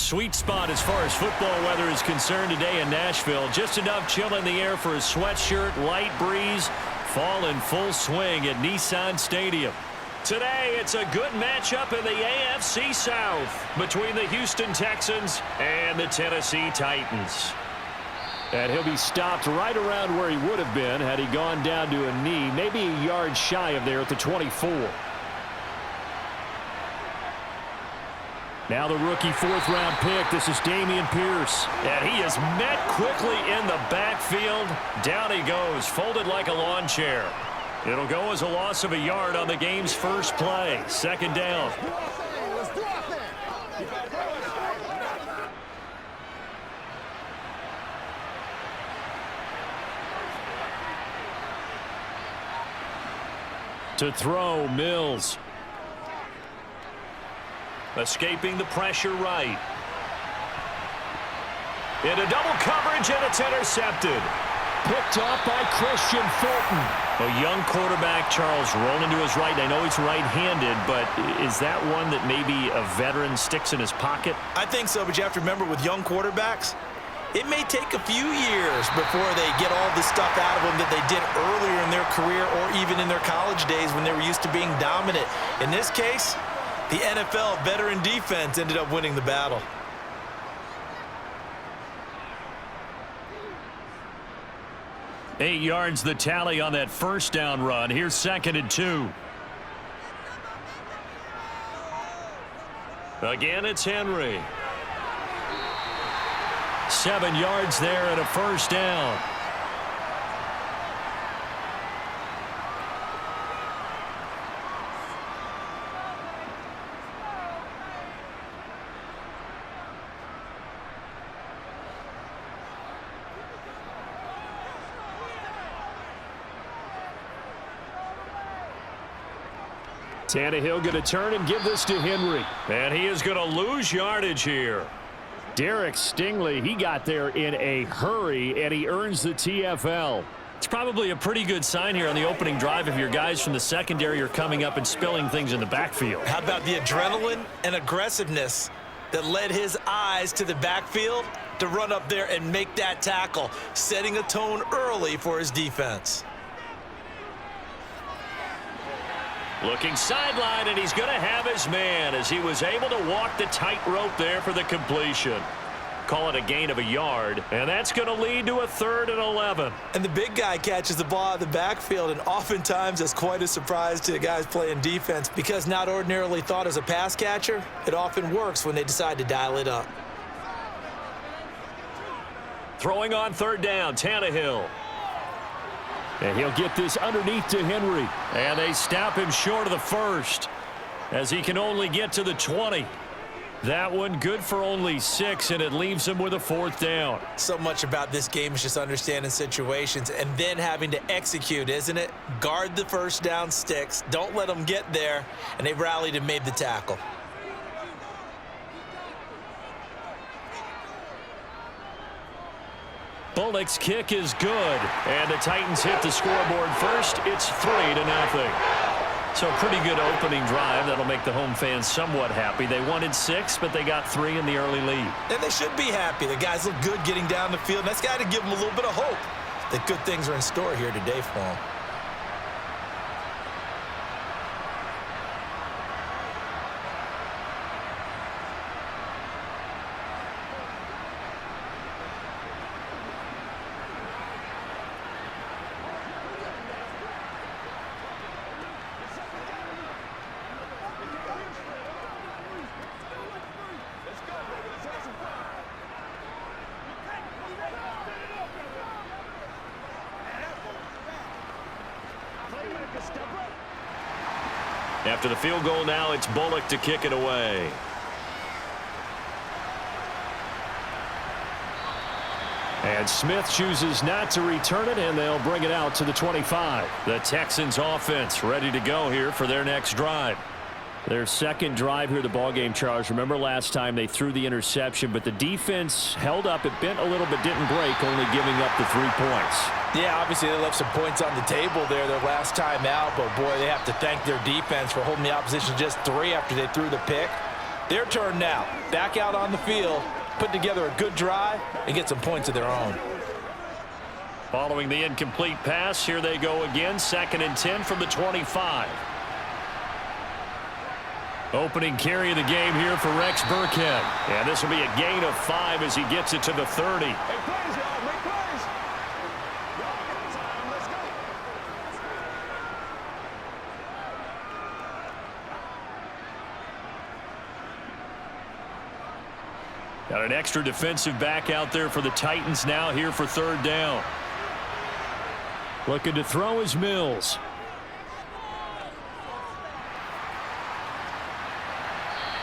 sweet spot as far as football weather is concerned today in Nashville. Just enough chill in the air for a sweatshirt, light breeze, fall in full swing at Nissan Stadium. Today, it's a good matchup in the AFC South between the Houston Texans and the Tennessee Titans. And he'll be stopped right around where he would have been had he gone down to a knee, maybe a yard shy of there at the 24. Now the rookie fourth-round pick. This is Dameon Pierce. And he is met quickly in the backfield. Down he goes, folded like a lawn chair. It'll go as a loss of a yard on the game's first play. Second down. To throw, Mills. Escaping the pressure right. Into double coverage, and it's intercepted. Picked up by Christian Fulton. A young quarterback, Charles, rolling to his right. I know he's right-handed, but is that one that maybe a veteran sticks in his pocket? I think so, but you have to remember with young quarterbacks, it may take a few years before they get all the stuff out of them that they did earlier in their career or even in their college days when they were used to being dominant. In this case, the NFL veteran defense ended up winning the battle. Eight yards the tally on that first down run. Here's 2nd and 2. Again, it's Henry. 7 yards there and a first down. Tannehill going to turn and give this to Henry. And he is going to lose yardage here. Derek Stingley, he got there in a hurry, and he earns the TFL. It's probably a pretty good sign here on the opening drive if your guys from the secondary are coming up and spilling things in the backfield. How about the adrenaline and aggressiveness that led his eyes to the backfield to run up there and make that tackle, setting a tone early for his defense. Looking sideline, and he's going to have his man as he was able to walk the tightrope there for the completion. Call it a gain of a yard, and that's going to lead to a 3rd and 11. And the big guy catches the ball out of the backfield, and oftentimes it's quite a surprise to the guys playing defense because not ordinarily thought as a pass catcher, it often works when they decide to dial it up. Throwing on 3rd down, Tannehill. And he'll get this underneath to Henry. And they stop him short of the first as he can only get to the 20. That one good for only 6, and it leaves him with a 4th down. So much about this game is just understanding situations and then having to execute, isn't it? Guard the first down sticks. Don't let them get there. And they rallied and made the tackle. Bullock's kick is good, and the Titans hit the scoreboard first. It's 3-0. So a pretty good opening drive. That'll make the home fans somewhat happy. They wanted 6, but they got 3 in the early lead. And they should be happy. The guys look good getting down the field, and that's got to give them a little bit of hope that good things are in store here today for them. After the field goal now, it's Bullock to kick it away. And Smith chooses not to return it, and they'll bring it out to the 25. The Texans offense ready to go here for their next drive. Their second drive here, the ballgame, Charles. Remember last time they threw the interception, but the defense held up. It bent a little but didn't break, only giving up the 3 points. Yeah, obviously they left some points on the table there their last time out, but boy, they have to thank their defense for holding the opposition just 3 after they threw the pick. Their turn now. Back out on the field, put together a good drive, and get some points of their own. Following the incomplete pass, here they go again. 2nd and 10 from the 25. Opening carry of the game here for Rex Burkhead. And this will be a gain of 5 as he gets it to the 30. Hey, plays, y'all. Make plays. Let's go. Got an extra defensive back out there for the Titans now here for 3rd down. Looking to throw is Mills.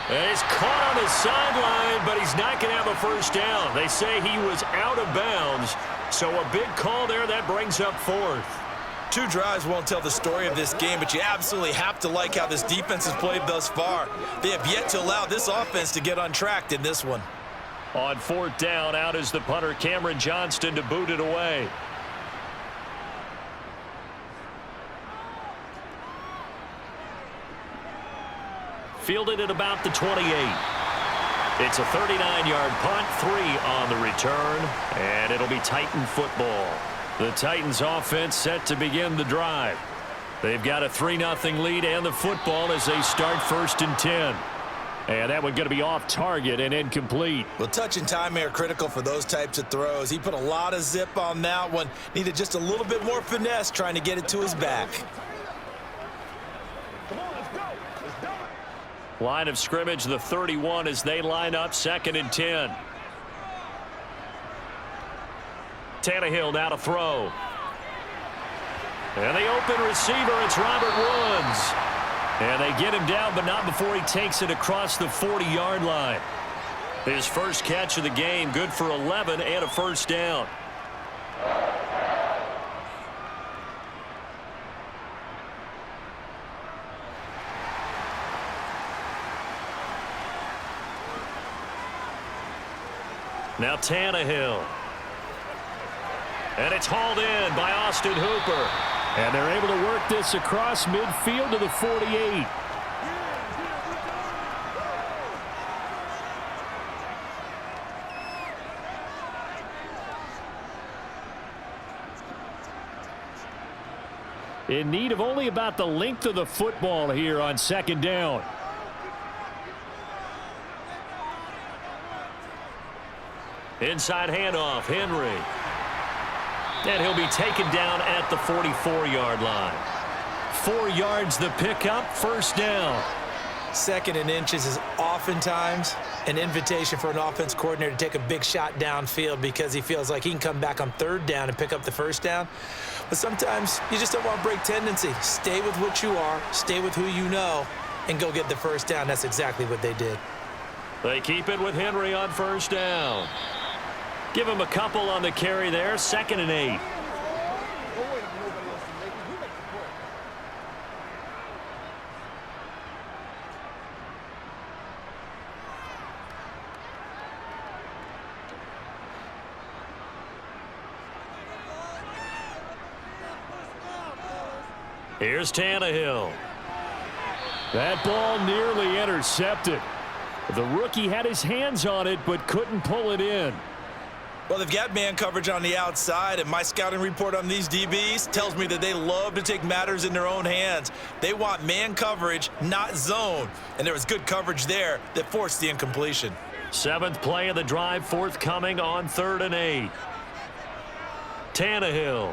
And he's caught on the sideline, but he's not going to have a first down. They say he was out of bounds, so a big call there. That brings up 4th. 2 drives won't tell the story of this game, but you absolutely have to like how this defense has played thus far. They have yet to allow this offense to get untracked in this one. On 4th down, out is the punter, Cameron Johnston, to boot it away. Fielded at about the 28. It's a 39-yard punt, 3 on the return, and it'll be Titan football. The Titans offense set to begin the drive. They've got a 3-0 lead and the football as they start 1st and 10. And that one going to be off target and incomplete. Well, touch and timing are critical for those types of throws. He put a lot of zip on that one. Needed just a little bit more finesse trying to get it to his back. Come on, let's go. Let's do it. Line of scrimmage, the 31 as they line up 2nd and 10. Tannehill now to throw. And the open receiver, it's Robert Woods. And they get him down, but not before he takes it across the 40-yard line. His first catch of the game, good for 11 and a first down. Now Tannehill. And it's hauled in by Austin Hooper. And they're able to work this across midfield to the 48. In need of only about the length of the football here on 2nd down. Inside handoff, Henry. And he'll be taken down at the 44-yard line. 4 yards the pickup, first down. 2nd and inches is oftentimes an invitation for an offense coordinator to take a big shot downfield because he feels like he can come back on 3rd down and pick up the first down. But sometimes you just don't want to break tendency. Stay with what you are, stay with who you know, and go get the first down. That's exactly what they did. They keep it with Henry on first down. Give him a couple on the carry there, 2nd and 8. Here's Tannehill. That ball nearly intercepted. The rookie had his hands on it but couldn't pull it in. Well, they've got man coverage on the outside, and my scouting report on these DBs tells me that they love to take matters in their own hands. They want man coverage, not zone. And there was good coverage there that forced the incompletion. 7th play of the drive, forthcoming on 3rd and 8. Tannehill.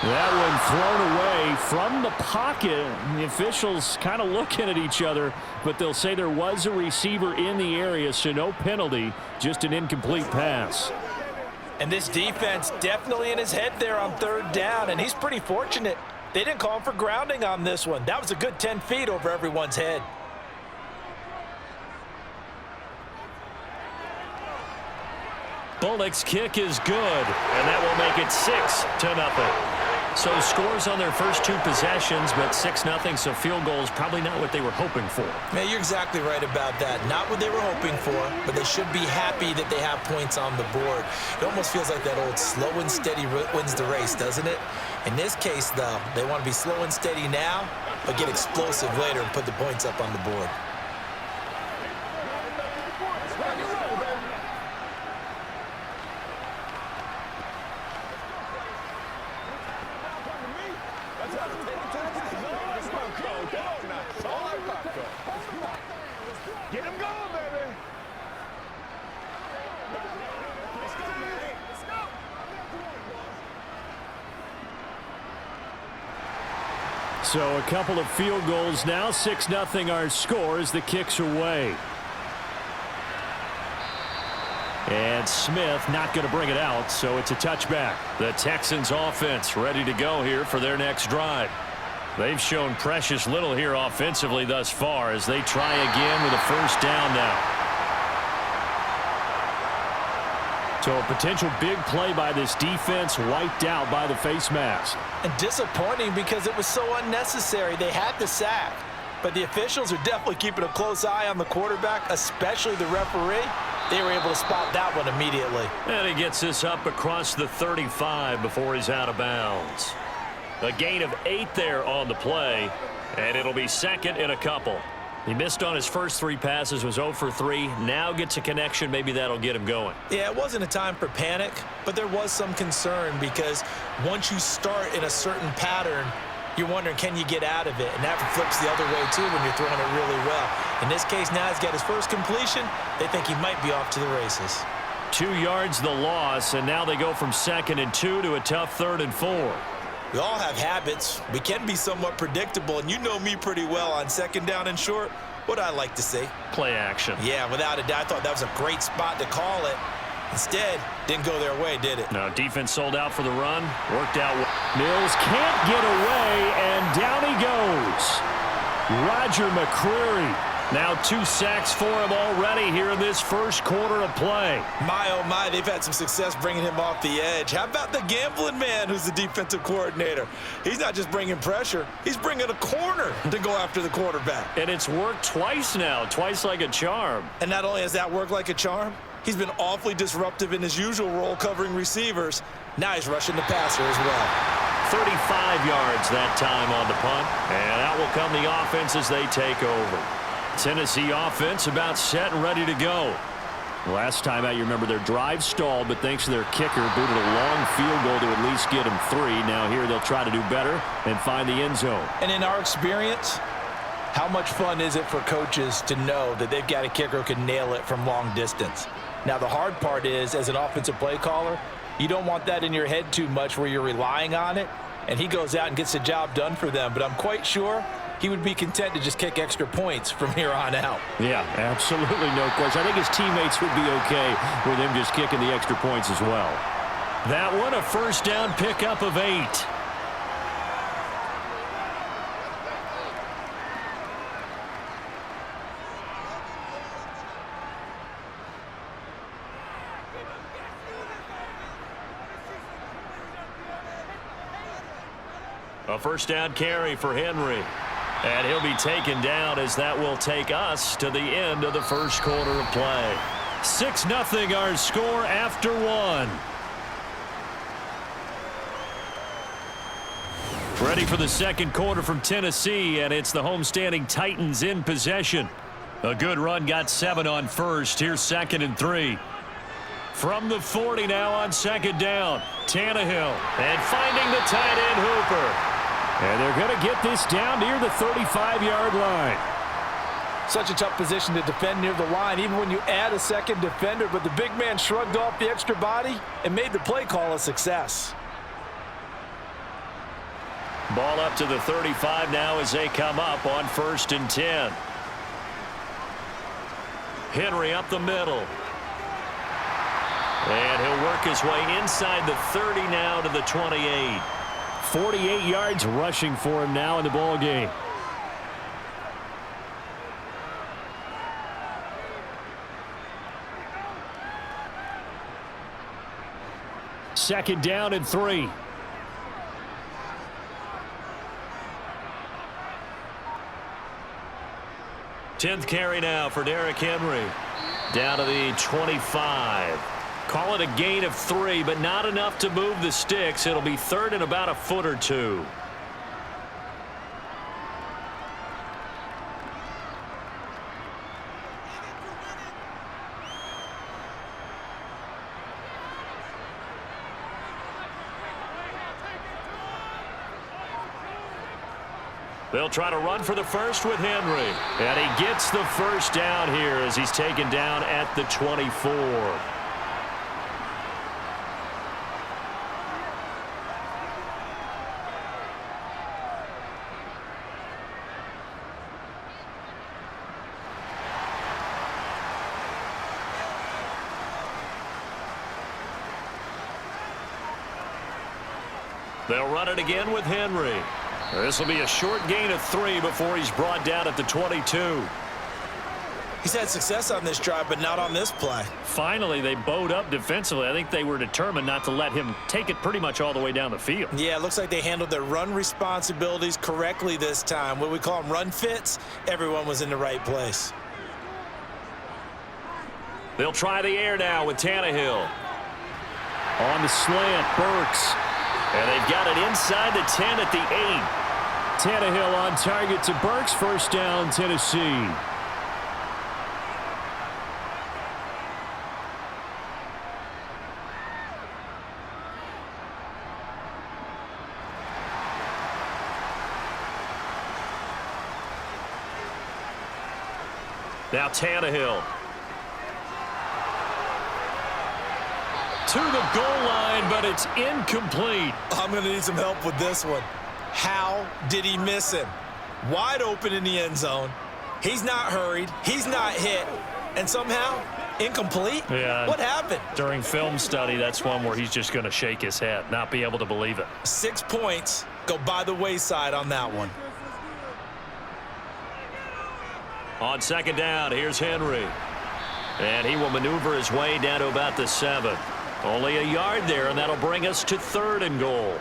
That one thrown away from the pocket. The officials kind of looking at each other, but they'll say there was a receiver in the area, so no penalty, just an incomplete pass. And this defense definitely in his head there on 3rd down, and he's pretty fortunate. They didn't call him for grounding on this one. That was a good 10 feet over everyone's head. Bullock's kick is good, and that will make it 6-0. So scores on their first 2 possessions, but 6-0, so field goals probably not what they were hoping for. Man, you're exactly right about that. Not what they were hoping for, but they should be happy that they have points on the board. It almost feels like that old slow and steady wins the race, doesn't it? In this case, though, they want to be slow and steady now but get explosive later and put the points up on the board. Get him going, baby. So a couple of field goals now. 6-0 our score as the kick's away. And Smith not going to bring it out, so it's a touchback. The Texans offense ready to go here for their next drive. They've shown precious little here offensively thus far as they try again with a first down now. So a potential big play by this defense wiped out by the face mask. And disappointing because it was so unnecessary. They had the sack, but the officials are definitely keeping a close eye on the quarterback, especially the referee. They were able to spot that one immediately. And he gets this up across the 35 before he's out of bounds. A gain of 8 there on the play, and it'll be second and a couple. He missed on his first 3 passes, was 0 for 3. Now gets a connection. Maybe that'll get him going. Yeah, it wasn't a time for panic, but there was some concern because once you start in a certain pattern, you're wondering, can you get out of it? And that flips the other way, too, when you're throwing it really well. In this case, now he's got his first completion. They think he might be off to the races. 2 yards the loss, and now they go from 2nd and 2 to a tough 3rd and 4. We all have habits. We can be somewhat predictable, and you know me pretty well on 2nd down and short. What I like to see. Play action. Yeah, without a doubt. I thought that was a great spot to call it. Instead, didn't go their way, did it? No, defense sold out for the run. Worked out well. Mills can't get away, and down he goes. Roger McCreary. Now 2 sacks for him already here in this first quarter of play. My, oh my, they've had some success bringing him off the edge. How about the gambling man who's the defensive coordinator? He's not just bringing pressure. He's bringing a corner to go after the quarterback. And it's worked twice now, twice like a charm. And not only has that worked like a charm, he's been awfully disruptive in his usual role covering receivers. Now he's rushing the passer as well. 35 yards that time on the punt. And out will come the offense as they take over. Tennessee offense about set and ready to go. Last time out, you remember their drive stalled, but thanks to their kicker, booted a long field goal to at least get them 3. Now here they'll try to do better and find the end zone. And in our experience, how much fun is it for coaches to know that they've got a kicker who can nail it from long distance? Now the hard part is, as an offensive play caller, you don't want that in your head too much where you're relying on it, and he goes out and gets the job done for them. But I'm quite sure he would be content to just kick extra points from here on out. Yeah, absolutely no question. I think his teammates would be okay with him just kicking the extra points as well. That one a first down pickup of 8. A first down carry for Henry. And he'll be taken down as that will take us to the end of the first quarter of play. 6-0 our score after 1. Ready for the second quarter from Tennessee, and it's the homestanding Titans in possession. A good run got 7 on first. Here's 2nd and 3. From the 40 now on 2nd down. Tannehill and finding the tight end Hooper. And they're going to get this down near the 35-yard line. Such a tough position to defend near the line, even when you add a second defender. But the big man shrugged off the extra body and made the play call a success. Ball up to the 35 now as they come up on 1st and 10. Henry up the middle. And he'll work his way inside the 30 now to the 28. 48 yards rushing for him now in the ball game. Second down and 3. Tenth carry now for Derrick Henry. Down to the 25. Call it a gain of 3, but not enough to move the sticks. It'll be 3rd and about a foot or 2. They'll try to run for the first with Henry. And he gets the first down here as he's taken down at the 24. They'll run it again with Henry. This will be a short gain of 3 before he's brought down at the 22. He's had success on this drive, but not on this play. Finally, they bowed up defensively. I think they were determined not to let him take it pretty much all the way down the field. Yeah, it looks like they handled their run responsibilities correctly this time. What we call them run fits, everyone was in the right place. They'll try the air now with Tannehill. On the slant, Burks. And they've got it inside the 10 at the 8. Tannehill on target to Burks. First down, Tennessee. Now Tannehill. To the goal line, but it's incomplete. I'm going to need some help with this one. How did he miss him? Wide open in the end zone. He's not hurried. He's not hit. And somehow, incomplete? Yeah. What happened? During film study, that's one where he's just going to shake his head, not be able to believe it. 6 points go by the wayside on that one. On second down, here's Henry. And he will maneuver his way down to about the 7. Only a yard there, and that'll bring us to 3rd and goal.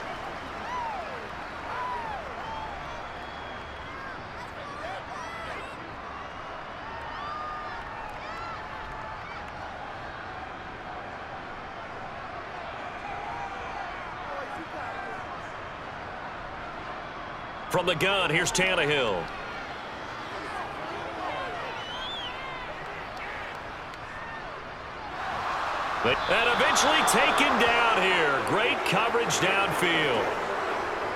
From the gun, here's Tannehill. And eventually taken down here. Great coverage downfield.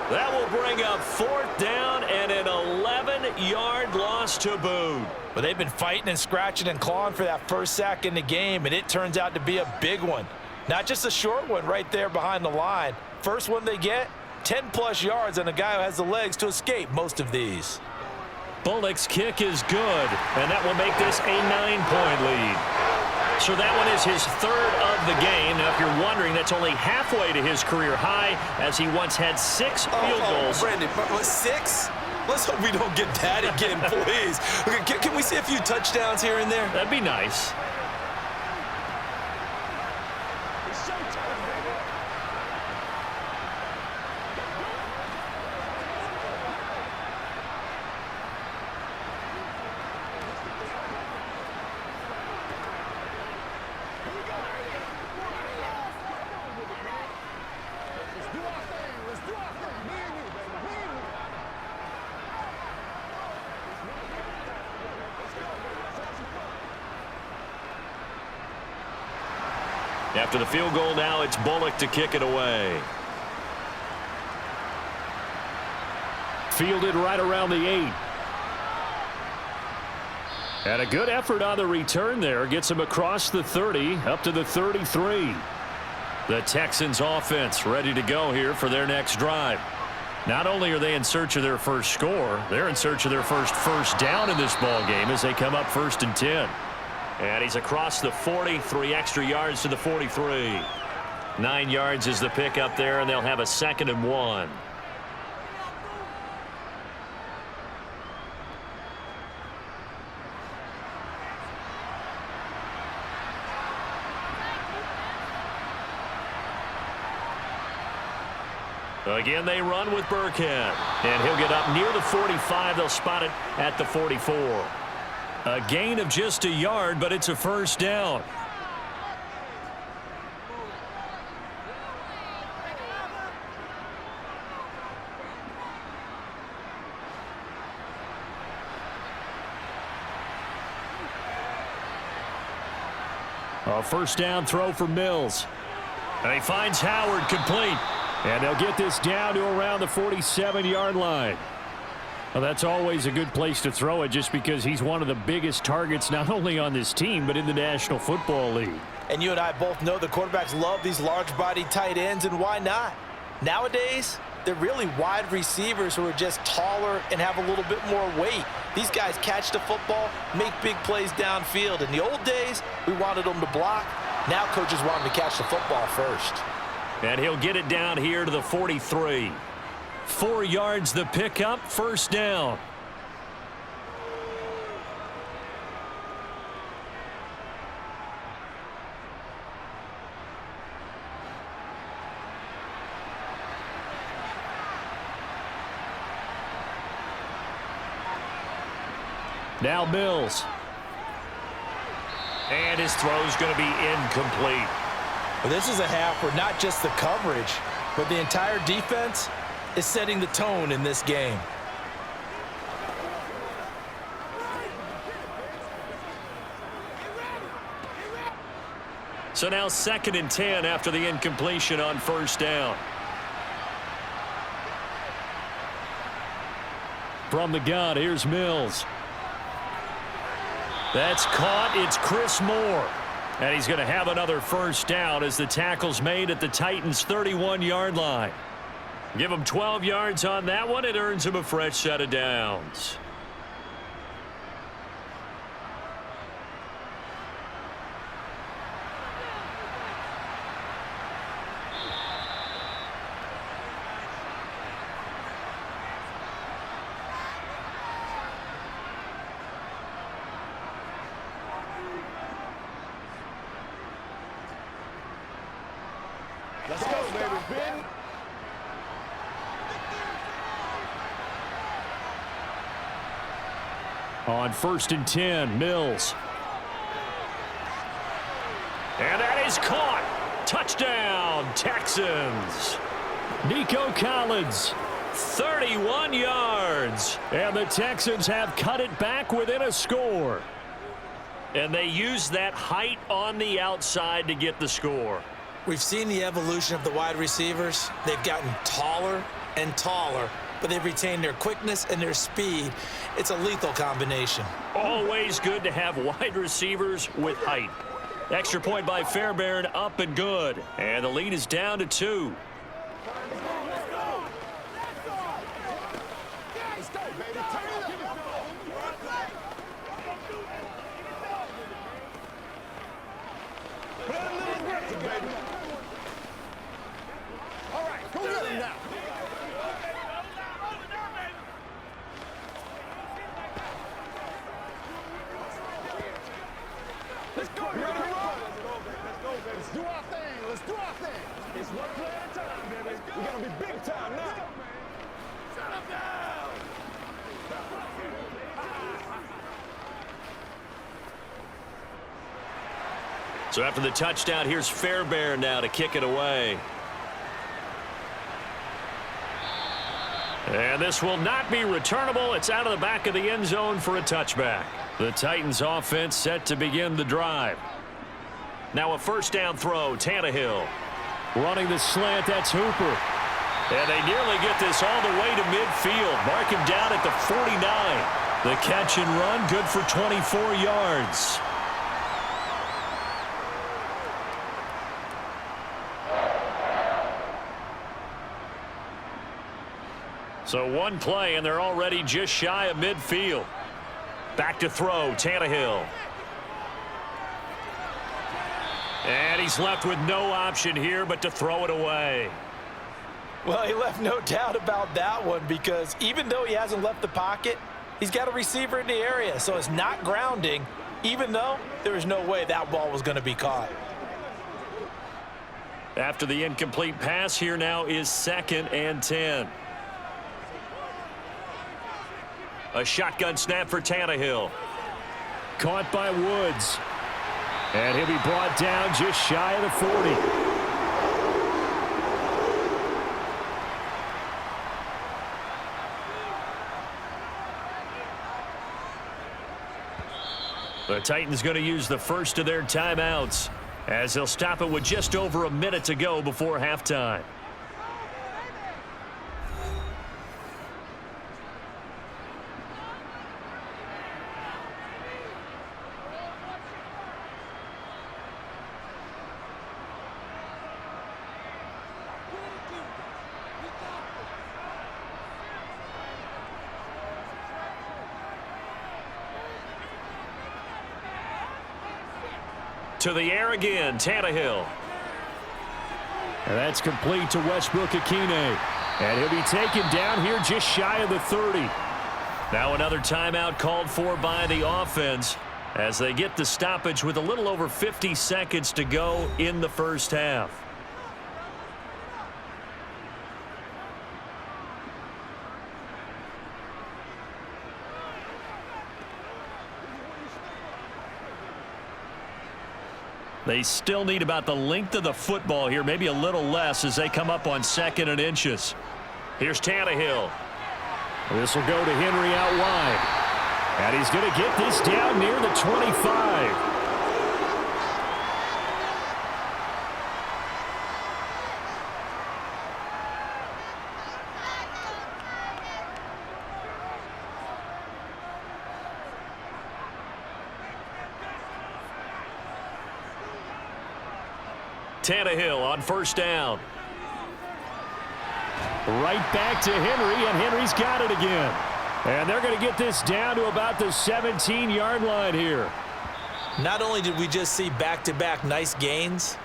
That will bring up 4th down and an 11-yard loss to boot. But they've been fighting and scratching and clawing for that first sack in the game, and it turns out to be a big one. Not just a short one right there behind the line. First one they get, 10-plus yards, and a guy who has the legs to escape most of these. Bullock's kick is good, and that will make this a 9-point lead. So that one is his 3rd of the game. Now, if you're wondering, that's only halfway to his career high, as he once had 6 field goals. Brandon, 6? Let's hope we don't get that again, please. Okay, can we see a few touchdowns here and there? That'd be nice. After the field goal now, it's Bullock to kick it away. Fielded right around the 8. And a good effort on the return there. Gets him across the 30, up to the 33. The Texans offense ready to go here for their next drive. Not only are they in search of their first score, they're in search of their first down in this ball game as they come up 1st and 10. And he's across the 40, 3 extra yards to the 43. 9 yards is the pick up there, and they'll have a 2nd and 1. Again, they run with Burkhead. And he'll get up near the 45. They'll spot it at the 44. A gain of just a yard, but it's a 1st down. A 1st down throw for Mills. And he finds Howard complete. And they'll get this down to around the 47-yard line. Well, that's always a good place to throw it just because he's one of the biggest targets not only on this team but in the National Football League. And you and I both know the quarterbacks love these large-bodied tight ends, and why not? Nowadays, they're really wide receivers who are just taller and have a little bit more weight. These guys catch the football, make big plays downfield. In the old days, we wanted them to block. Now coaches want them to catch the football first. And he'll get it down here to the 43. 4 yards the pickup, first down. Now Mills. And his throw's going to be incomplete. Well, this is a half where not just the coverage, but the entire defense is setting the tone in this game. So now 2nd and 10 after the incompletion on first down. From the gun, here's Mills. That's caught. It's Chris Moore. And he's going to have another first down as the tackle's made at the Titans' 31-yard line. Give him 12 yards on that one. It earns him a fresh set of downs. Let's go, baby. Ben. On 1st and 10, Mills. And that is caught. Touchdown, Texans. Nico Collins. 31 yards. And the Texans have cut it back within a score. And they use that height on the outside to get the score. We've seen the evolution of the wide receivers. They've gotten taller and taller, but they've retained their quickness and their speed. It's a lethal combination. Always good to have wide receivers with height. Extra point by Fairbairn, up and good. And the lead is down to 2. So after the touchdown, here's Fairbairn now to kick it away. And this will not be returnable. It's out of the back of the end zone for a touchback. The Titans offense set to begin the drive. Now a first down throw, Tannehill. Running the slant, that's Hooper. And they nearly get this all the way to midfield. Mark him down at the 49. The catch and run, good for 24 yards. So one play, and they're already just shy of midfield. Back to throw, Tannehill. And he's left with no option here but to throw it away. Well, he left no doubt about that one, because even though he hasn't left the pocket, he's got a receiver in the area, so it's not grounding, even though there was no way that ball was going to be caught. After the incomplete pass, here now is 2nd and 10. A shotgun snap for Tannehill. Caught by Woods. And he'll be brought down just shy of the 40. The Titans going to use the first of their timeouts as they'll stop it with just over a minute to go before halftime. To the air again, Tannehill. And that's complete to Westbrook-Akine. And he'll be taken down here just shy of the 30. Now another timeout called for by the offense as they get the stoppage with a little over 50 seconds to go in the first half. They still need about the length of the football here, maybe a little less as they come up on 2nd and inches. Here's Tannehill. This will go to Henry out wide. And he's going to get this down near the 25. Tannehill on first down. Right back to Henry, and Henry's got it again. And they're going to get this down to about the 17-yard line here. Not only did we just see back-to-back nice gains,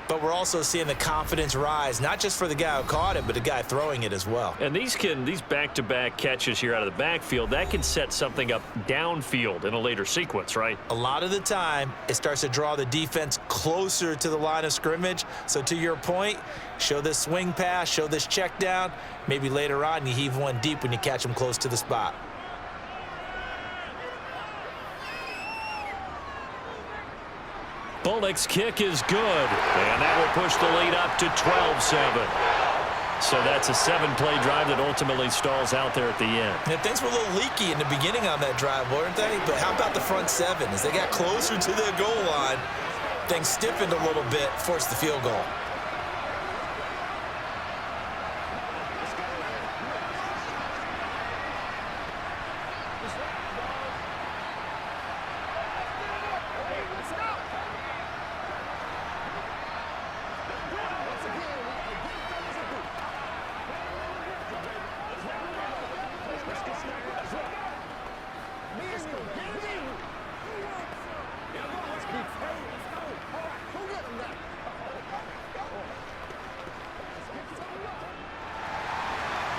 but we're also seeing the confidence rise, not just for the guy who caught it, but the guy throwing it as well. And these back-to-back catches here out of the backfield, that can set something up downfield in a later sequence, right? A lot of the time, it starts to draw the defense closer to the line of scrimmage. So to your point, show this swing pass, show this check down. Maybe later on you heave one deep when you catch them close to the spot. Bullock's kick is good, and that will push the lead up to 12-7. So that's a 7-play drive that ultimately stalls out there at the end. And things were a little leaky in the beginning on that drive, weren't they? But how about the front 7? As they got closer to the goal line, things stiffened a little bit, forced the field goal.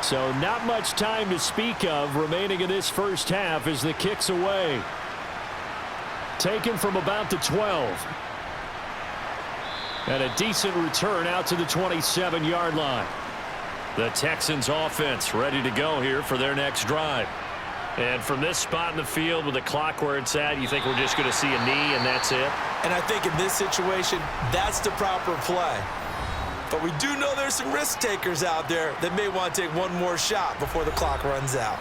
So not much time to speak of remaining in this first half as the kick's away. Taken from about the 12. And a decent return out to the 27-yard line. The Texans offense ready to go here for their next drive. And from this spot in the field with the clock where it's at, you think we're just going to see a knee and that's it? And I think in this situation, that's the proper play. But we do know there's some risk takers out there that may want to take one more shot before the clock runs out.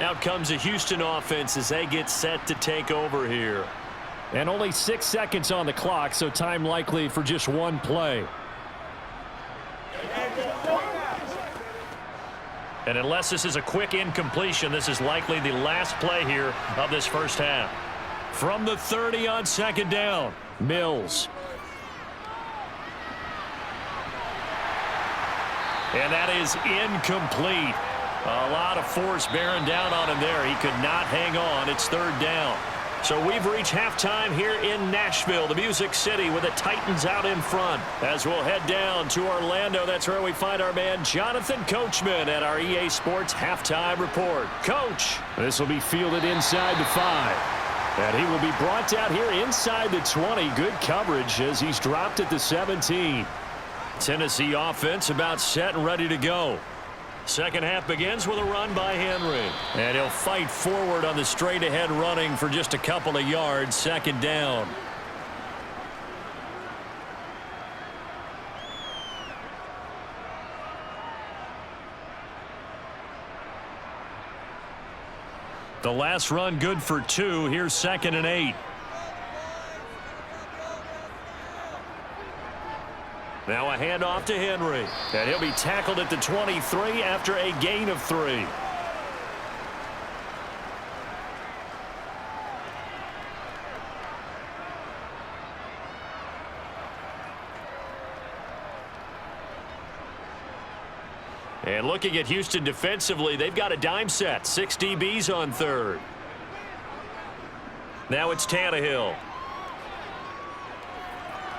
Out comes the Houston offense as they get set to take over here. And only 6 seconds on the clock, so time likely for just one play. And unless this is a quick incompletion, this is likely the last play here of this first half. From the 30 on 2nd down, Mills. And that is incomplete. A lot of force bearing down on him there. He could not hang on. It's 3rd down. So we've reached halftime here in Nashville, the Music City, with the Titans out in front. As we'll head down to Orlando, that's where we find our man Jonathan Coachman at our EA Sports Halftime Report. Coach. This will be fielded inside the 5. And he will be brought down here inside the 20. Good coverage as he's dropped at the 17. Tennessee offense about set and ready to go. Second half begins with a run by Henry. And he'll fight forward on the straight-ahead running for just a couple of yards. 2nd down. The last run good for 2. Here's 2nd and 8. Now a handoff to Henry. And he'll be tackled at the 23 after a gain of 3. And looking at Houston defensively, they've got a dime set. 6 DBs on 3rd. Now it's Tannehill.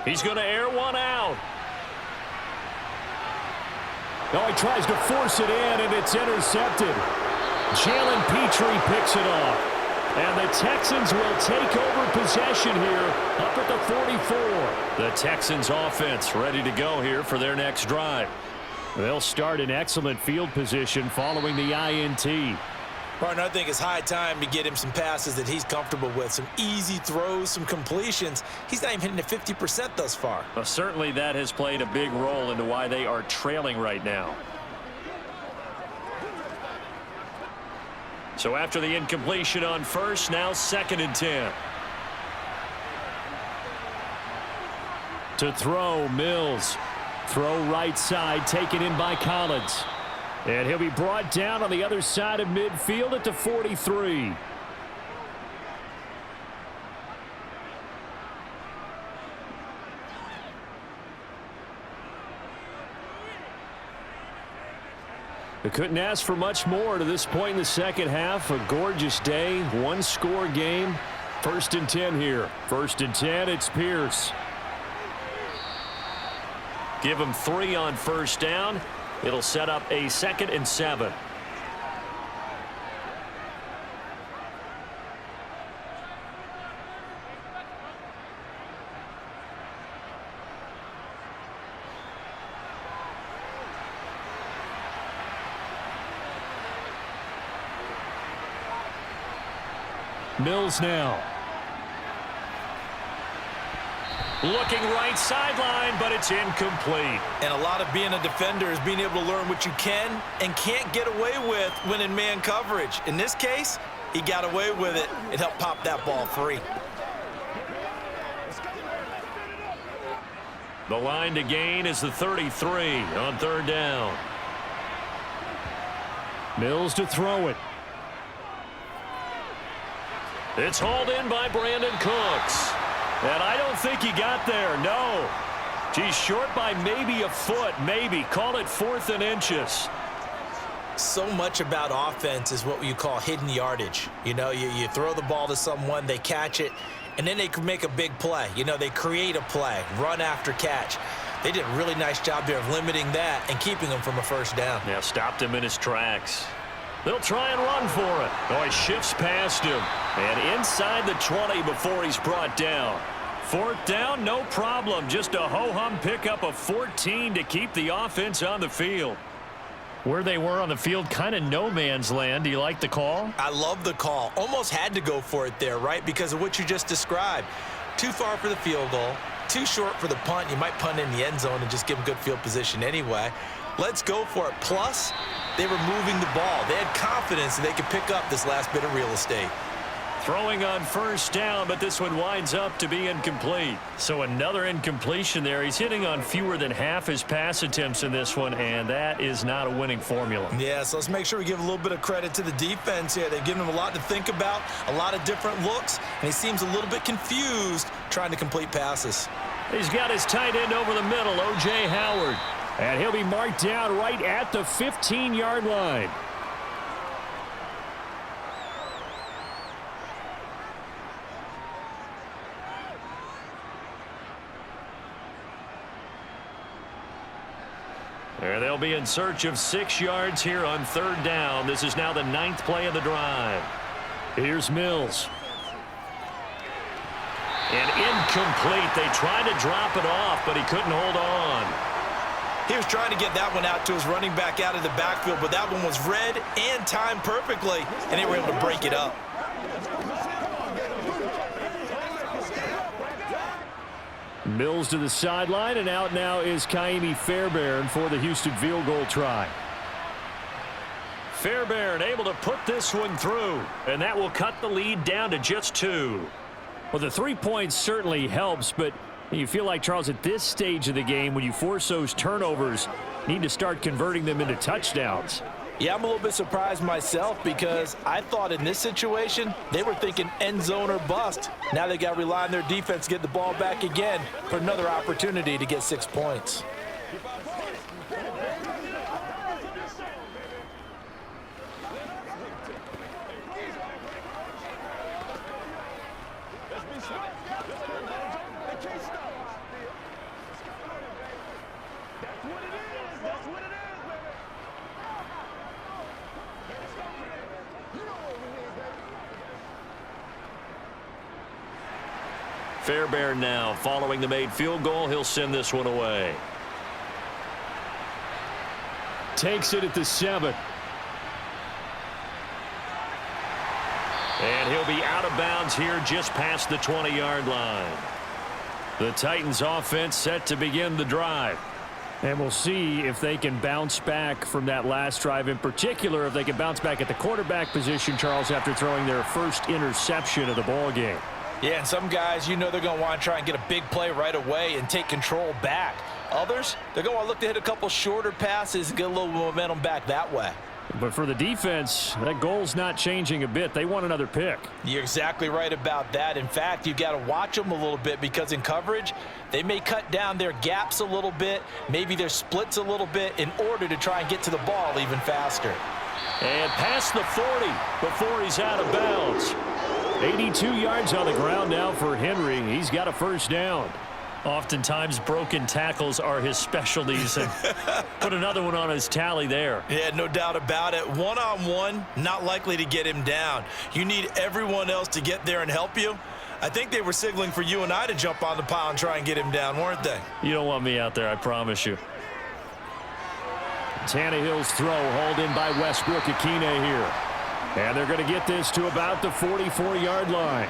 He's going to air one out. Oh, he tries to force it in, and it's intercepted. Jalen Petrie picks it off. And the Texans will take over possession here up at the 44. The Texans offense ready to go here for their next drive. They'll start in excellent field position following the INT. Partner, I think it's high time to get him some passes that he's comfortable with. Some easy throws, some completions. He's not even hitting at 50% thus far. Well, certainly that has played a big role into why they are trailing right now. So after the incompletion on first, now 2nd and 10. To throw, Mills. Throw right side, taken in by Collins. And he'll be brought down on the other side of midfield at the 43. They couldn't ask for much more to this point in the second half. A gorgeous day, one-score game. 1st and 10 here. 1st and 10, it's Pierce. Give him 3 on first down. It'll set up a 2nd and 7. Mills now. Looking right sideline, but it's incomplete. And a lot of being a defender is being able to learn what you can and can't get away with when in man coverage. In this case, he got away with it. It helped pop that ball free. The line to gain is the 33 on 3rd down. Mills to throw it. It's hauled in by Brandon Cooks. And I don't think he got there, no. He's short by maybe a foot, maybe. Call it 4th and inches. So much about offense is what you call hidden yardage. You know, you throw the ball to someone, they catch it, and then they can make a big play. You know, they create a play, run after catch. They did a really nice job there of limiting that and keeping him from a first down. Yeah, stopped him in his tracks. They'll try and run for it. Oh, he shifts past him. And inside the 20 before he's brought down. 4th down, no problem. Just a ho-hum pickup of 14 to keep the offense on the field. Where they were on the field, kind of no man's land. Do you like the call? I love the call. Almost had to go for it there, right? Because of what you just described. Too far for the field goal. Too short for the punt. You might punt in the end zone and just give them good field position anyway. Let's go for it. Plus, they were moving the ball. They had confidence that they could pick up this last bit of real estate. Throwing on first down, but this one winds up to be incomplete. So another incompletion there. He's hitting on fewer than half his pass attempts in this one, and that is not a winning formula. Yeah, so let's make sure we give a little bit of credit to the defense here. They've given him a lot to think about, a lot of different looks, and he seems a little bit confused trying to complete passes. He's got his tight end over the middle, O.J. Howard. And he'll be marked down right at the 15-yard line. And they'll be in search of 6 yards here on 3rd down. This is now the 9th play of the drive. Here's Mills. And incomplete. They tried to drop it off, but he couldn't hold on. He was trying to get that one out to his running back out of the backfield, but that one was read and timed perfectly, and they were able to break it up. Mills to the sideline, and out now is Kaimi Fairbairn for the Houston field goal try. Fairbairn able to put this one through, and that will cut the lead down to just 2. Well, the 3 points certainly helps, but you feel like, Charles, at this stage of the game, when you force those turnovers, you need to start converting them into touchdowns. Yeah, I'm a little bit surprised myself because I thought in this situation they were thinking end zone or bust. Now they got to rely on their defense to get the ball back again for another opportunity to get 6 points. what it is. That's what it is, baby. You know what we need, baby. Fairbairn now following the made field goal. He'll send this one away. Takes it at the 7. And he'll be out of bounds here just past the 20-yard line. The Titans offense set to begin the drive. And we'll see if they can bounce back from that last drive. In particular, if they can bounce back at the quarterback position, Charles, after throwing their first interception of the ball game. Yeah, and some guys, you know they're going to want to try and get a big play right away and take control back. Others, they're going to want to look to hit a couple shorter passes and get a little momentum back that way. But for the defense, that goal's not changing a bit. They want another pick. You're exactly right about that. In fact, you've got to watch them a little bit because in coverage, they may cut down their gaps a little bit, maybe their splits a little bit in order to try and get to the ball even faster. And past the 40 before he's out of bounds. 82 yards on the ground now for Henry. He's got a first down. Oftentimes, broken tackles are his specialties, and put another one on his tally there. Yeah, no doubt about it. One-on-one, not likely to get him down. You need everyone else to get there and help you. I think they were signaling for you and I to jump on the pile and try and get him down, weren't they? You don't want me out there, I promise you. Tannehill's throw hauled in by Westbrook Akine here. And they're going to get this to about the 44-yard line.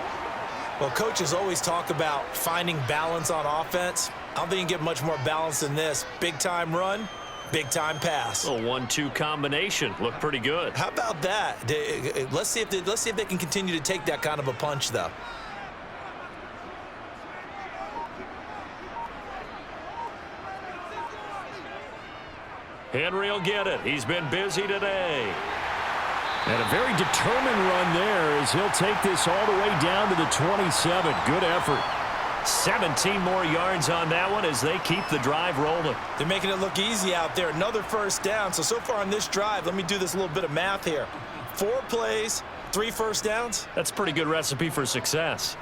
Well, coaches always talk about finding balance on offense. I don't think you can get much more balance than this. Big-time run, big-time pass. A 1-2 combination. Looked pretty good. How about that? Let's see if they can continue to take that kind of a punch, though. Henry will get it. He's been busy today. And a very determined run there as he'll take this all the way down to the 27. Good effort. 17 more yards on that one as they keep the drive rolling. They're making it look easy out there. Another first down. So far on this drive, let me do this little bit of math here. 4 plays, 3 first downs. That's a pretty good recipe for success.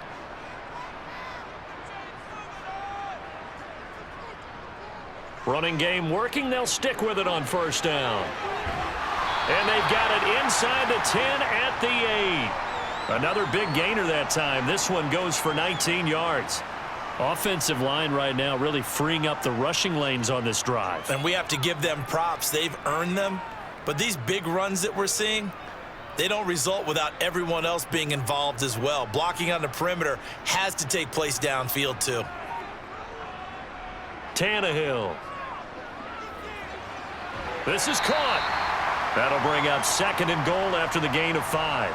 Running game working. They'll stick with it on first down. And they've got it inside the 10 at the 8. Another big gainer that time. This one goes for 19 yards. Offensive line right now really freeing up the rushing lanes on this drive. And we have to give them props. They've earned them. But these big runs that we're seeing, they don't result without everyone else being involved as well. Blocking on the perimeter has to take place downfield too. Tannehill. This is caught. That'll bring up 2nd and goal after the gain of 5.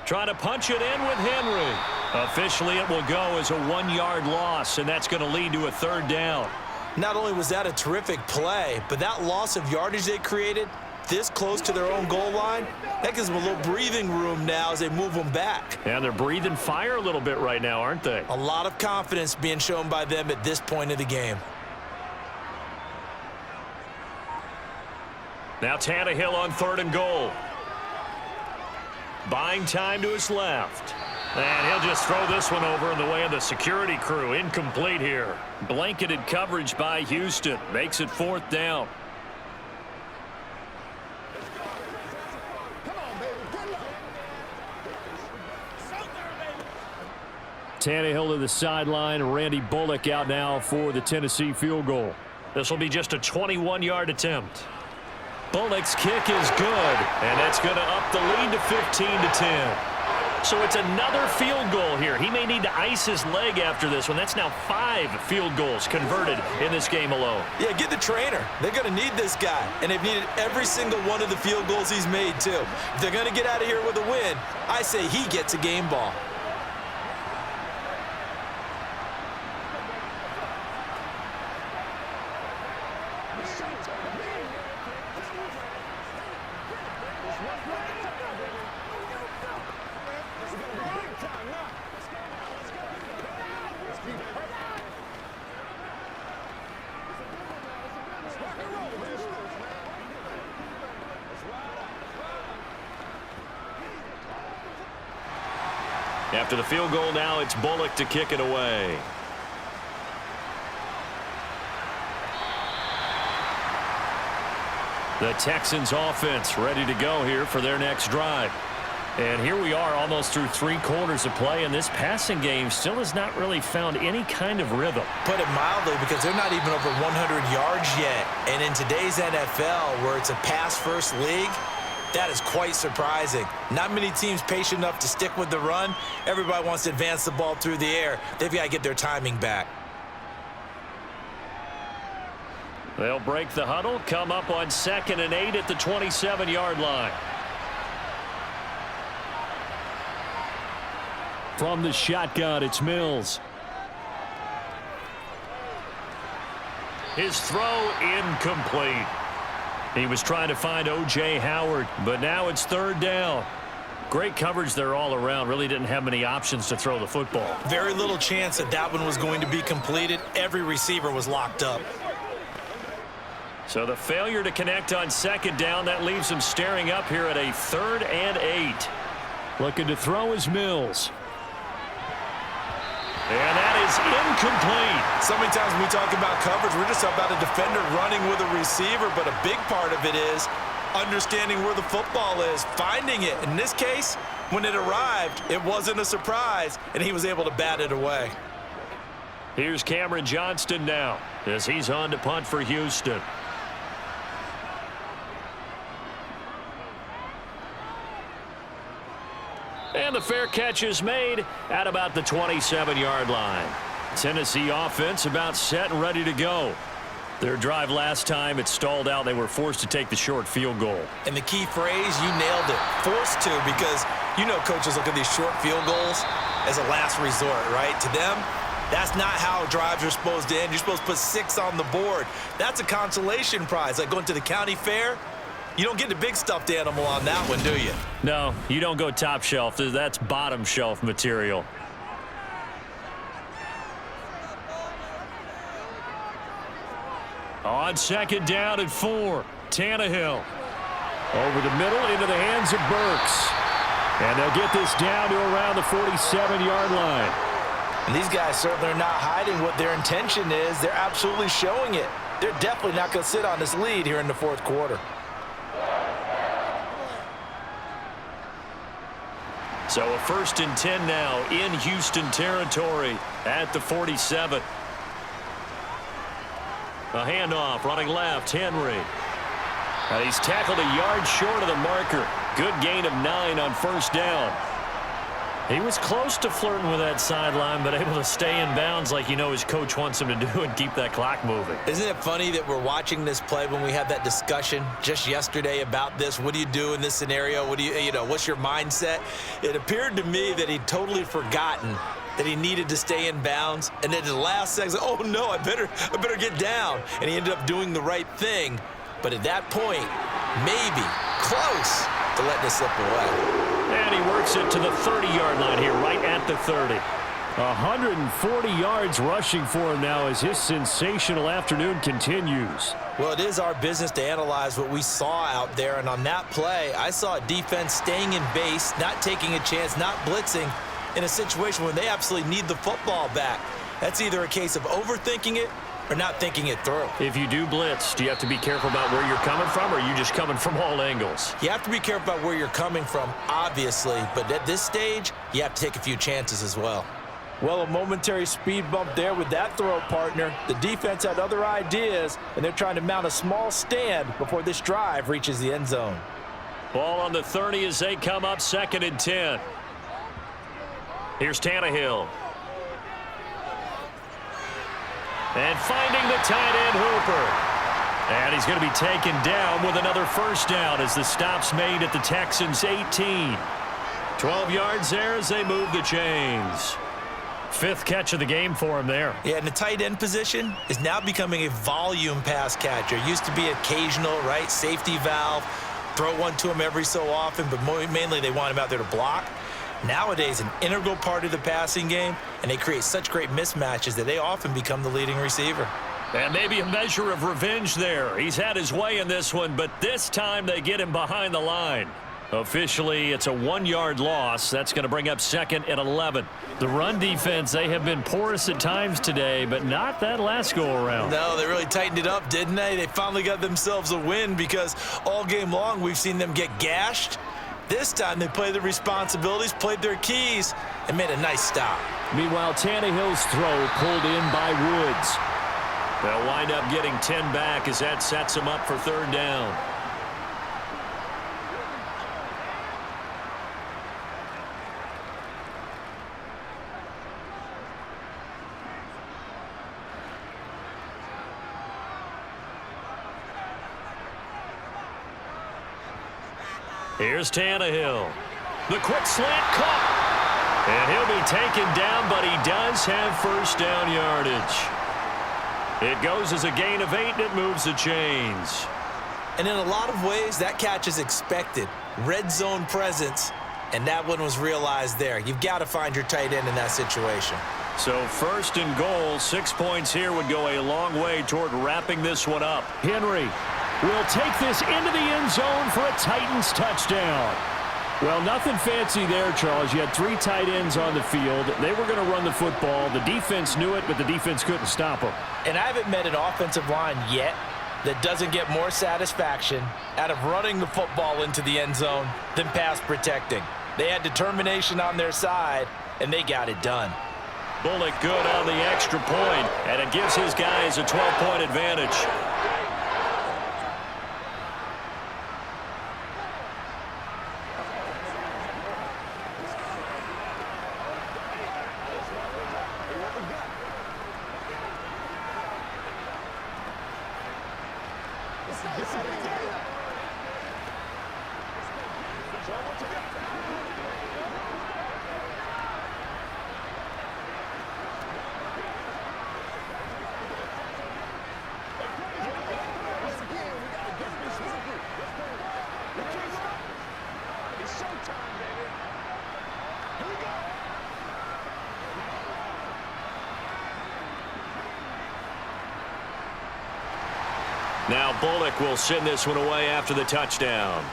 Trying to punch it in with Henry. Officially, it will go as a 1-yard loss, and that's going to lead to a 3rd down. Not only was that a terrific play, but that loss of yardage they created this close to their own goal line, that gives them a little breathing room now as they move them back. And they're breathing fire a little bit right now, aren't they? A lot of confidence being shown by them at this point of the game. Now Tannehill on 3rd and goal. Buying time to his left. And he'll just throw this one over in the way of the security crew. Incomplete here. Blanketed coverage by Houston. Makes it 4th down. Tannehill to the sideline. Randy Bullock out now for the Tennessee field goal. This will be just a 21-yard attempt. Bullock's kick is good, and that's going to up the lead to 15-10. So it's another field goal here. He may need to ice his leg after this one. That's now 5 field goals converted in this game alone. Yeah, get the trainer. They're going to need this guy, and they've needed every single one of the field goals he's made, too. If they're going to get out of here with a win, I say he gets a game ball. After the field goal now, it's Bullock to kick it away. The Texans offense ready to go here for their next drive. And here we are almost through 3 quarters of play, and this passing game still has not really found any kind of rhythm. Put it mildly, because they're not even over 100 yards yet. And in today's NFL, where it's a pass-first league, that is quite surprising. Not many teams patient enough to stick with the run. Everybody wants to advance the ball through the air. They've got to get their timing back. They'll break the huddle, come up on 2nd and 8 at the 27-yard line. From the shotgun, it's Mills. His throw incomplete. He was trying to find O.J. Howard, but now it's 3rd down. Great coverage there all around. Really didn't have many options to throw the football. Very little chance that that one was going to be completed. Every receiver was locked up. So the failure to connect on 2nd down, that leaves him staring up here at a 3rd and 8. Looking to throw is Mills. And that is incomplete. So many times when we talk about coverage, we're just about a defender running with a receiver, but a big part of it is understanding where the football is, finding it. In this case, when it arrived, it wasn't a surprise, and he was able to bat it away. Here's Cameron Johnston now as he's on to punt for Houston. And the fair catch is made at about the 27-yard line. Tennessee offense about set and ready to go. Their drive last time, it stalled out. They were forced to take the short field goal. And the key phrase, you nailed it. Forced to, because you know coaches look at these short field goals as a last resort, right? To them, that's not how drives are supposed to end. You're supposed to put 6 on the board. That's a consolation prize. Like going to the county fair, you don't get the big stuffed animal on that one, do you? No, you don't go top shelf. That's bottom shelf material. On 2nd down and 4, Tannehill. Over the middle into the hands of Burks. And they'll get this down to around the 47-yard line. And these guys certainly are not hiding what their intention is. They're absolutely showing it. They're definitely not going to sit on this lead here in the 4th quarter. So a 1st and 10 now in Houston territory at the 47. A handoff running left, Henry. And he's tackled a yard short of the marker. Good gain of 9 on 1st down. He was close to flirting with that sideline, but able to stay in bounds like his coach wants him to do and keep that clock moving. Isn't it funny that we're watching this play when we had that discussion just yesterday about this? What do you do in this scenario? What do what's your mindset? It appeared to me that he'd totally forgotten that he needed to stay in bounds, and then at the last second, oh no, I better get down. And he ended up doing the right thing. But at that point, maybe close to letting it slip away. And he works it to the 30-yard line here, right at the 30. 140 yards rushing for him now as his sensational afternoon continues. Well, it is our business to analyze what we saw out there, and on that play, I saw a defense staying in base, not taking a chance, not blitzing in a situation where they absolutely need the football back. That's either a case of overthinking it or not thinking it through. If you do blitz, do you have to be careful about where you're coming from, or are you just coming from all angles? You have to be careful about where you're coming from, obviously, but at this stage, you have to take a few chances as well. Well, a momentary speed bump there with that throw, partner. The defense had other ideas, and they're trying to mount a small stand before this drive reaches the end zone. Ball on the 30 as they come up 2nd and 10. Here's Tannehill. And finding the tight end, Hooper. And he's going to be taken down with another 1st down as the stop's made at the Texans' 18. 12 yards there as they move the chains. 5th catch of the game for him there. Yeah, and the tight end position is now becoming a volume pass catcher. Used to be occasional, right? Safety valve. Throw one to him every so often, but mainly they want him out there to block. Nowadays, an integral part of the passing game, and they create such great mismatches that they often become the leading receiver. And maybe a measure of revenge there. He's had his way in this one, but this time they get him behind the line. Officially, it's a 1-yard loss. That's going to bring up 2nd and 11. The run defense, they have been porous at times today, but not that last go-around. No, they really tightened it up, didn't they? They finally got themselves a win because all game long we've seen them get gashed. This time they played their responsibilities, played their keys, and made a nice stop. Meanwhile, Tannehill's throw pulled in by Woods. They'll wind up getting 10 back as that sets them up for 3rd down. Here's Tannehill. The quick slant caught. And he'll be taken down, but he does have 1st down yardage. It goes as a gain of 8, and it moves the chains. And in a lot of ways, that catch is expected. Red zone presence, and that one was realized there. You've got to find your tight end in that situation. So 1st and goal, 6 points here would go a long way toward wrapping this one up. Henry will take this into the end zone for a Titans touchdown. Well, nothing fancy there, Charles. You had 3 tight ends on the field. They were going to run the football. The defense knew it, but the defense couldn't stop them. And I haven't met an offensive line yet that doesn't get more satisfaction out of running the football into the end zone than pass protecting. They had determination on their side, and they got it done. Bullock good on the extra point, and it gives his guys a 12-point advantage. Now Bullock will send this one away after the touchdown.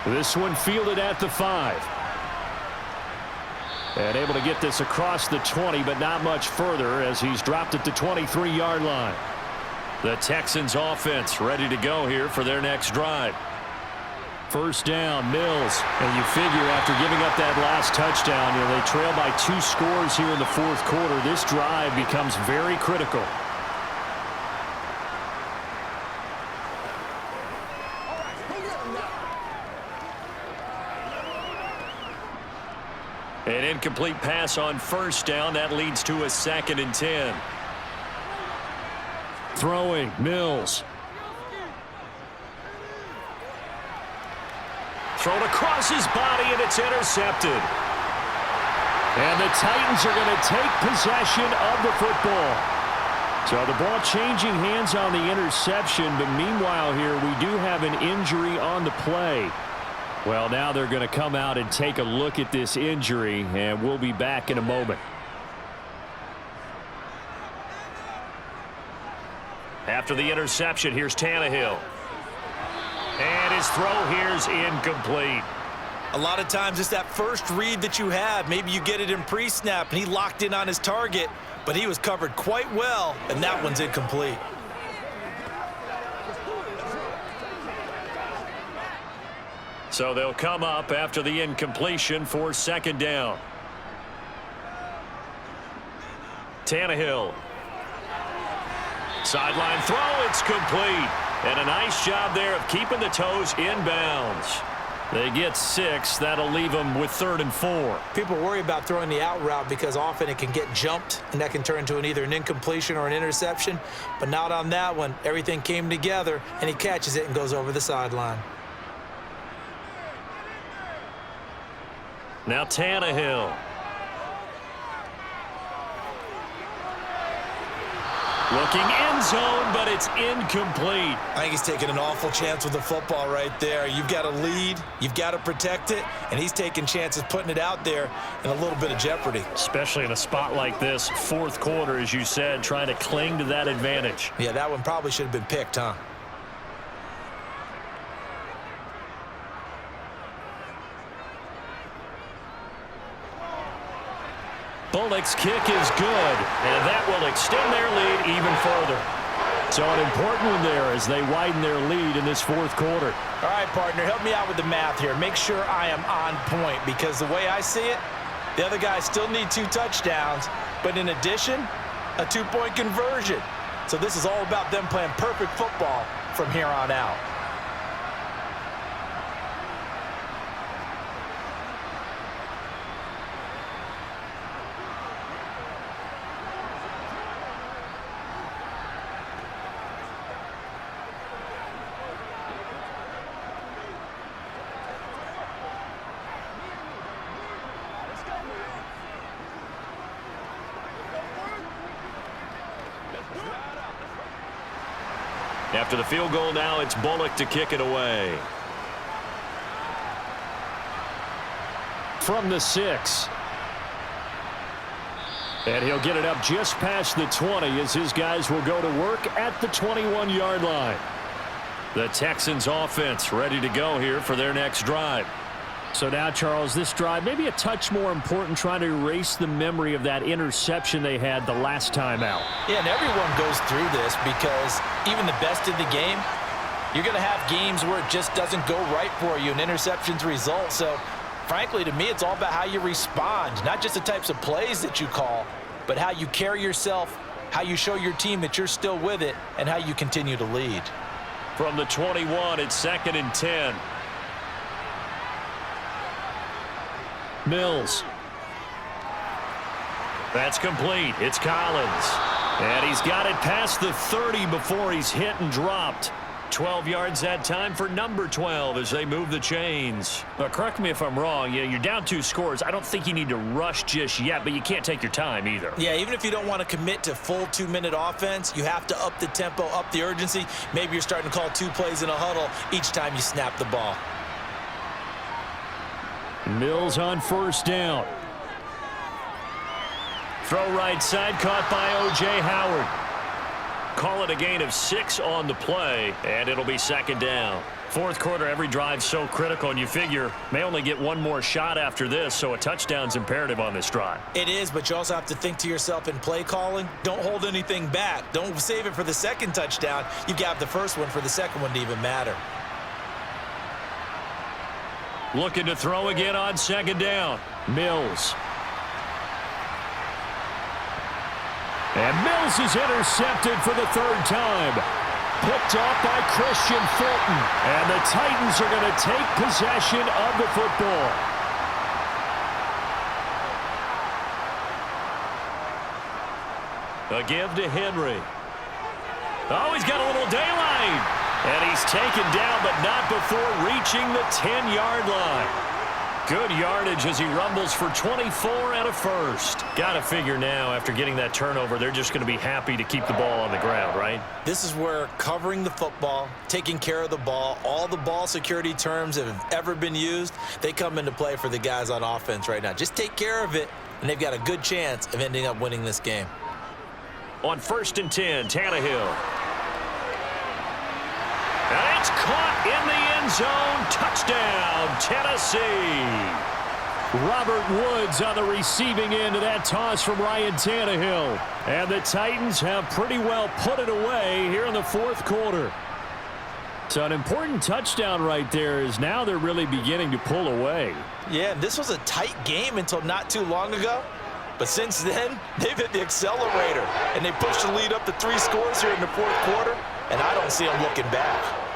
This one fielded at the 5. And able to get this across the 20, but not much further as he's dropped at the 23-yard line. The Texans offense ready to go here for their next drive. 1st down, Mills. And you figure after giving up that last touchdown, they trail by 2 scores here in the 4th quarter. This drive becomes very critical. An incomplete pass on 1st down. That leads to a 2nd and 10. Throwing, Mills. Thrown across his body, and it's intercepted. And the Titans are going to take possession of the football. So the ball changing hands on the interception, but meanwhile here we do have an injury on the play. Well, now they're going to come out and take a look at this injury, and we'll be back in a moment. After the interception, here's Tannehill. And his throw here's incomplete. A lot of times it's that first read that you have. Maybe you get it in pre-snap, and he locked in on his target, but he was covered quite well, and that one's incomplete. So they'll come up after the incompletion for 2nd down. Tannehill. Sideline throw, it's complete. And a nice job there of keeping the toes inbounds. They get 6. That'll leave them with 3rd and 4. People worry about throwing the out route because often it can get jumped, and that can turn into either an incompletion or an interception. But not on that one. Everything came together, and he catches it and goes over the sideline. Now Tannehill. Looking end zone, but it's incomplete. I think he's taking an awful chance with the football right there. You've got to lead, you've got to protect it, and he's taking chances putting it out there in a little bit of jeopardy. Especially in a spot like this, 4th quarter, as you said, trying to cling to that advantage. Yeah, that one probably should have been picked, huh? Bullock's kick is good, and that will extend their lead even further. So an important one there as they widen their lead in this fourth quarter. All right, partner, help me out with the math here. Make sure I am on point because the way I see it, the other guys still need 2 touchdowns, but in addition, a 2-point conversion. So this is all about them playing perfect football from here on out. After the field goal now, it's Bullock to kick it away. From the 6. And he'll get it up just past the 20 as his guys will go to work at the 21-yard line. The Texans offense ready to go here for their next drive. So now, Charles, this drive maybe a touch more important, trying to erase the memory of that interception they had the last time out. Yeah, and everyone goes through this because even the best in the game, you're going to have games where it just doesn't go right for you and interceptions result. So, frankly, to me, it's all about how you respond, not just the types of plays that you call, but how you carry yourself, how you show your team that you're still with it, and how you continue to lead. From the 21, it's 2nd and 10. Mills. That's complete. It's Collins. And he's got it past the 30 before he's hit and dropped. 12 yards that time for number 12 as they move the chains. But correct me if I'm wrong. You're down 2 scores. I don't think you need to rush just yet, but you can't take your time either. Yeah, even if you don't want to commit to full 2-minute offense, you have to up the tempo, up the urgency. Maybe you're starting to call 2 plays in a huddle each time you snap the ball. Mills on first down. Throw right side, caught by O.J. Howard. Call it a gain of 6 on the play, and it'll be 2nd down. Fourth quarter, every drive's so critical, and you figure may only get one more shot after this, so a touchdown's imperative on this drive. It is, but you also have to think to yourself in play calling, don't hold anything back. Don't save it for the second touchdown. You got the first one for the second one to even matter. Looking to throw again on 2nd down. Mills. And Mills is intercepted for the 3rd time. Picked off by Christian Fulton. And the Titans are going to take possession of the football. A give to Henry. Oh, he's got a little daylight. And he's taken down, but not before reaching the 10-yard line. Good yardage as he rumbles for 24 and a first. Got to figure now, after getting that turnover, they're just going to be happy to keep the ball on the ground, right? This is where covering the football, taking care of the ball, all the ball security terms that have ever been used, they come into play for the guys on offense right now. Just take care of it, and they've got a good chance of ending up winning this game. On 1st and 10, Tannehill. And it's caught in the end zone. Touchdown, Tennessee. Robert Woods on the receiving end of that toss from Ryan Tannehill. And the Titans have pretty well put it away here in the fourth quarter. So an important touchdown right there is now they're really beginning to pull away. Yeah, this was a tight game until not too long ago. But since then, they've hit the accelerator. And they pushed the lead up to 3 scores here in the fourth quarter. And I don't see them looking back.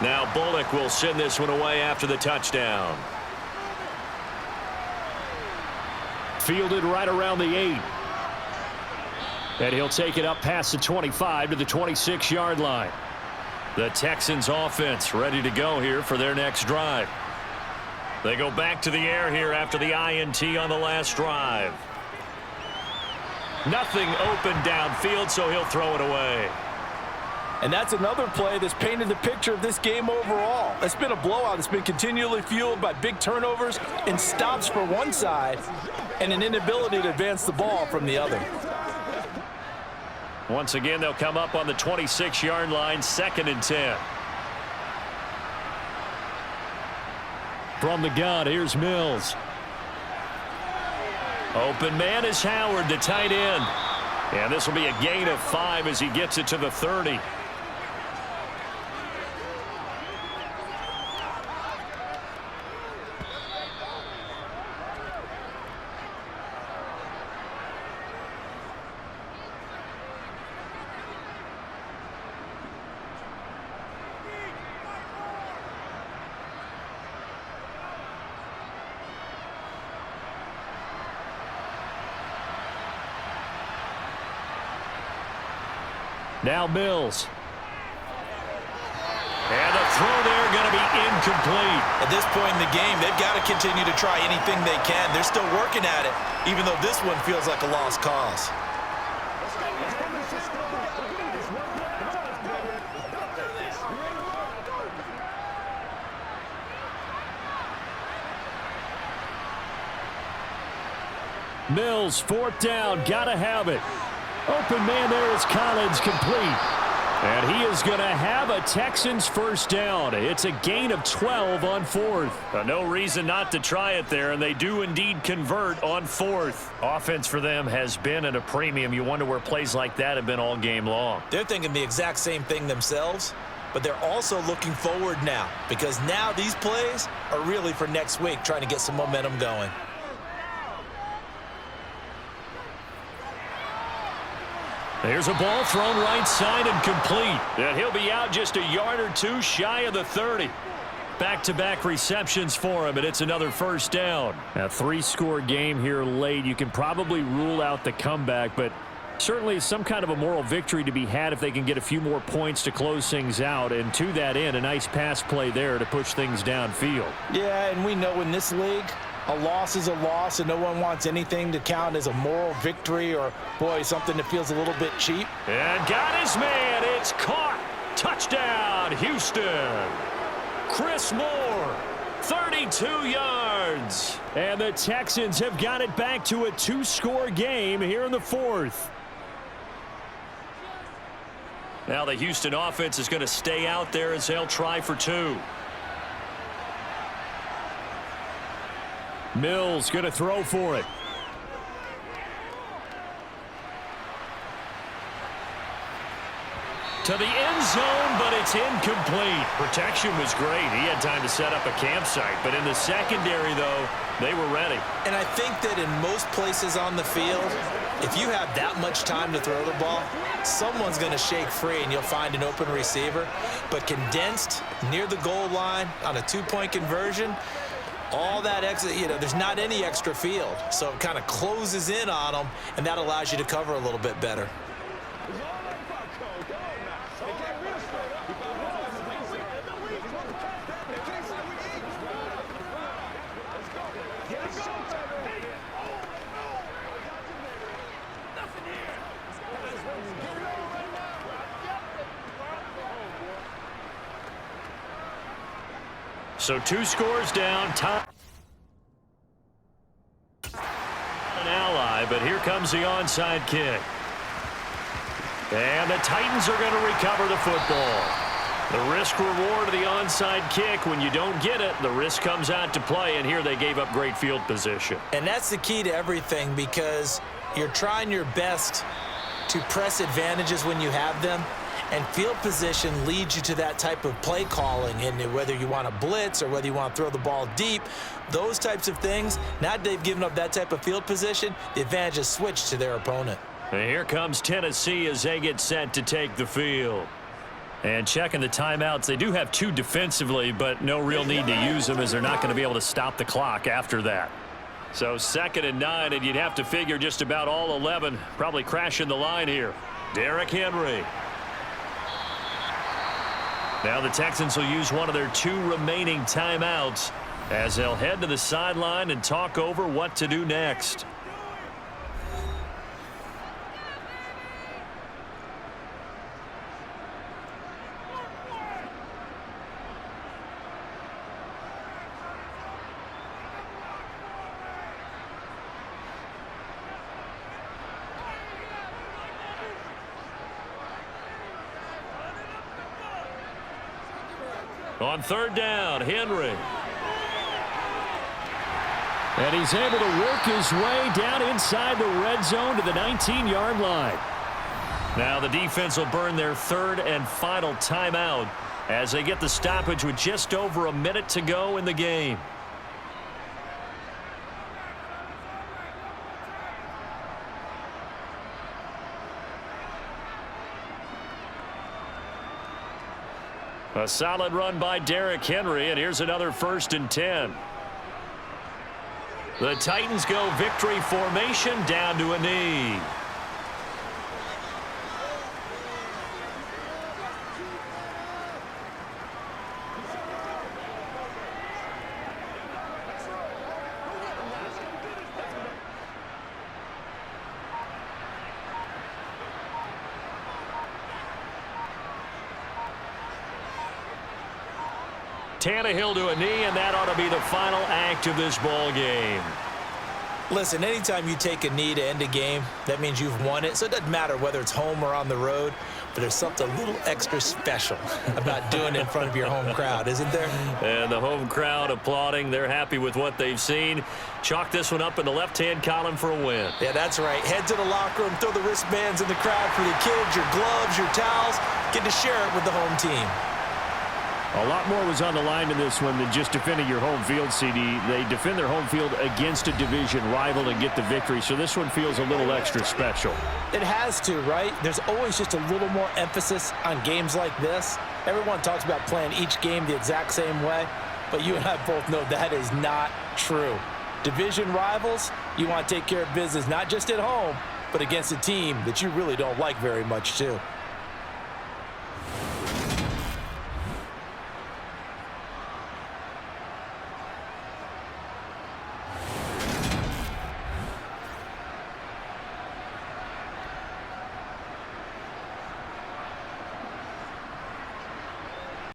Now Bullock will send this one away after the touchdown. Fielded right around the 8. And he'll take it up past the 25 to the 26-yard line. The Texans offense ready to go here for their next drive. They go back to the air here after the INT on the last drive. Nothing open downfield, so he'll throw it away. And that's another play that's painted the picture of this game overall. It's been a blowout. It's been continually fueled by big turnovers and stops for one side and an inability to advance the ball from the other. Once again, they'll come up on the 26-yard line, 2nd and 10. From the gun, here's Mills. Open man is Howard, the tight end. And this will be a gain of 5 as he gets it to the 30. Now Mills. And the throw there going to be incomplete. At this point in the game, they've got to continue to try anything they can. They're still working at it, even though this one feels like a lost cause. Mills, 4th down, gotta have it. Open man there is Collins, complete. And he is going to have a Texans first down. It's a gain of 12 on 4th. No reason not to try it there, and they do indeed convert on 4th. Offense for them has been at a premium. You wonder where plays like that have been all game long. They're thinking the exact same thing themselves, but they're also looking forward now because now these plays are really for next week, trying to get some momentum going. There's a ball thrown right side and complete. And he'll be out just a yard or two shy of the 30. Back-to-back receptions for him, and it's another first down. A 3-score game here late. You can probably rule out the comeback, but certainly some kind of a moral victory to be had if they can get a few more points to close things out. And to that end, a nice pass play there to push things downfield. Yeah, and we know in this league, a loss is a loss, and no one wants anything to count as a moral victory or, boy, something that feels a little bit cheap. And got his man. It's caught. Touchdown, Houston. Chris Moore, 32 yards. And the Texans have got it back to a 2-score game here in the 4th. Now the Houston offense is going to stay out there as they'll try for 2. Mills going to throw for it. To the end zone, but it's incomplete. Protection was great. He had time to set up a campsite. But in the secondary, though, they were ready. And I think that in most places on the field, if you have that much time to throw the ball, someone's going to shake free and you'll find an open receiver. But condensed near the goal line on a 2-point conversion, all that extra, there's not any extra field. So it kind of closes in on them, and that allows you to cover a little bit better. So 2 scores down. Time. An ally, but here comes the onside kick. And the Titans are going to recover the football. The risk reward of the onside kick. When you don't get it, the risk comes out to play, and here they gave up great field position. And that's the key to everything because you're trying your best to press advantages when you have them. And field position leads you to that type of play calling, and whether you want to blitz or whether you want to throw the ball deep, those types of things. Now that they've given up that type of field position, the advantage is switched to their opponent. And here comes Tennessee as they get set to take the field. And checking the timeouts, they do have 2 defensively, but no real need to use them as they're not going to be able to stop the clock after that. So 2nd and 9, and you'd have to figure just about all 11 probably crashing the line here. Derrick Henry. Now the Texans will use one of their 2 remaining timeouts as they'll head to the sideline and talk over what to do next. On 3rd down, Henry. And he's able to work his way down inside the red zone to the 19-yard line. Now the defense will burn their 3rd and final timeout as they get the stoppage with just over a minute to go in the game. A solid run by Derrick Henry, and here's another 1st and 10. The Titans go victory formation down to a knee. Tannehill to a knee, and that ought to be the final act of this ball game. Listen, anytime you take a knee to end a game, that means you've won it. So it doesn't matter whether it's home or on the road, but there's something a little extra special about doing it in front of your home crowd, isn't there? And the home crowd applauding. They're happy with what they've seen. Chalk this one up in the left-hand column for a win. Yeah, that's right. Head to the locker room, throw the wristbands in the crowd for the kids, your gloves, your towels. Get to share it with the home team. A lot more was on the line in this one than just defending your home field, CD. They defend their home field against a division rival and get the victory, so this one feels a little extra special. It has to, right? There's always just a little more emphasis on games like this. Everyone talks about playing each game the exact same way, but you and I both know that is not true. Division rivals, you want to take care of business not just at home, but against a team that you really don't like very much, too.